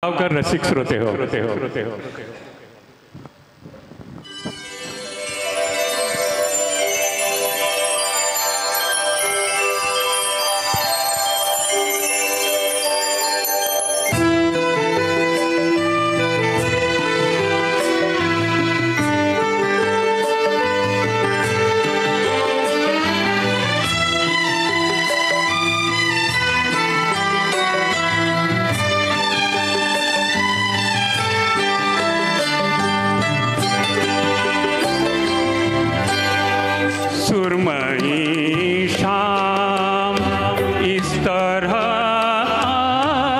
गावकर रसिक श्रोते हो। सुरमई शाम इस तरह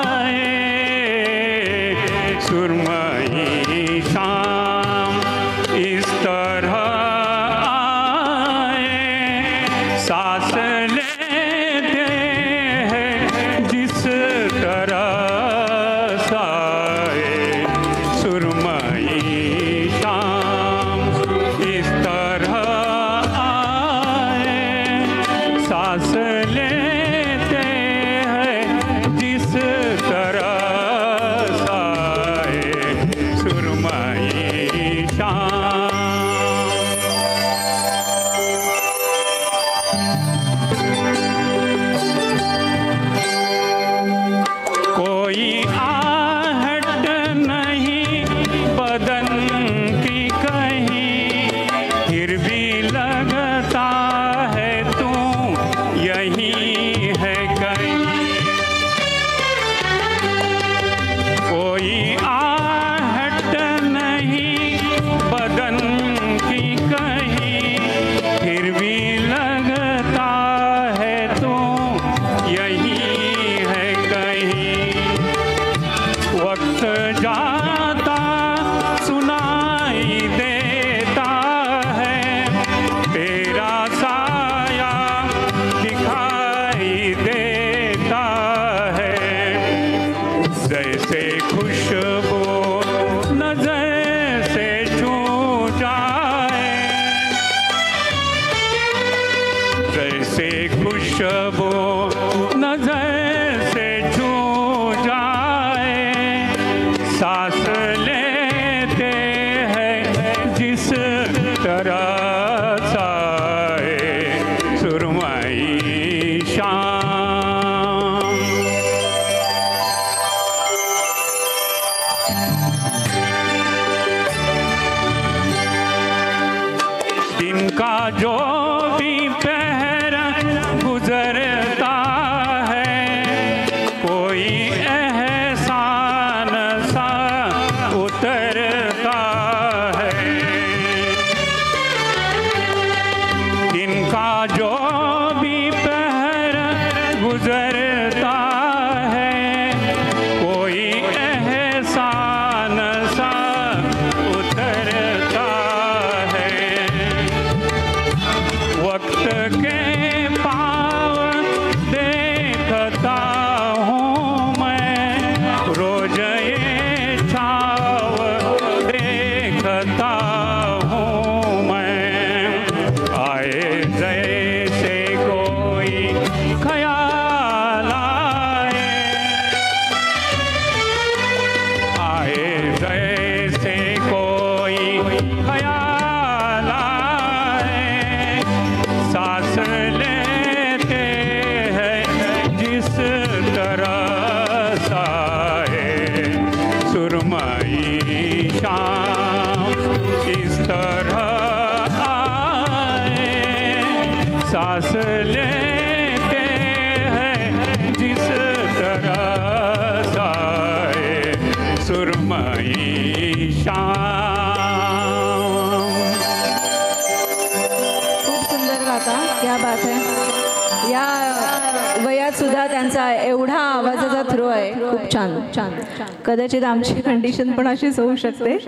आए, सुरमई शाम इस तरह आए, सांस लेते हैं जिस तरह साए, सुरमई शाम इस तरह सांस लेते हैं जिस तरह साए, सुरमई शाम। कोई आहट नहीं बदन की कहीं, फिर भी लगता है तू यही है कहीं। कोई आहट नहीं बदन की कहीं, फिर भी लगता है तू यही है कहीं। वक्त जाता सुनाई देता है, तेरा साया दिखाई देता है, जैसे खुशबू नजर से छू जाए, जैसे खुशबू नजर से छू जाए, सांस लेते हैं जिस तरह साए, सुरमई शाम। दिन का जो भी पहर गुजरता है, कोई एहसान सा उतरता है। दिन का जो भी पहर गुजरता है, कोई एहसान सा उतरता है। वक्त के पाव देखता हूँ मैं, रोज ये छाव देखता हूँ मैं, आए जैसे कोई ख्याल आए, आए जैसे कोई ख्याल आए, सांस लेते हैं जिस तरह साए, सुरमई शाम इस तरह आए, सांस लेते हैं जिस तरह साए, सुरमई शाम। खूप सुंदर गाता, क्या बात है। या वयात सुद्धा त्यांचा एवढा आवाजाचा थ्रो आहे, खूप छान छान। कदाचित आमची कंडिशन पण अशीच होऊ शकते।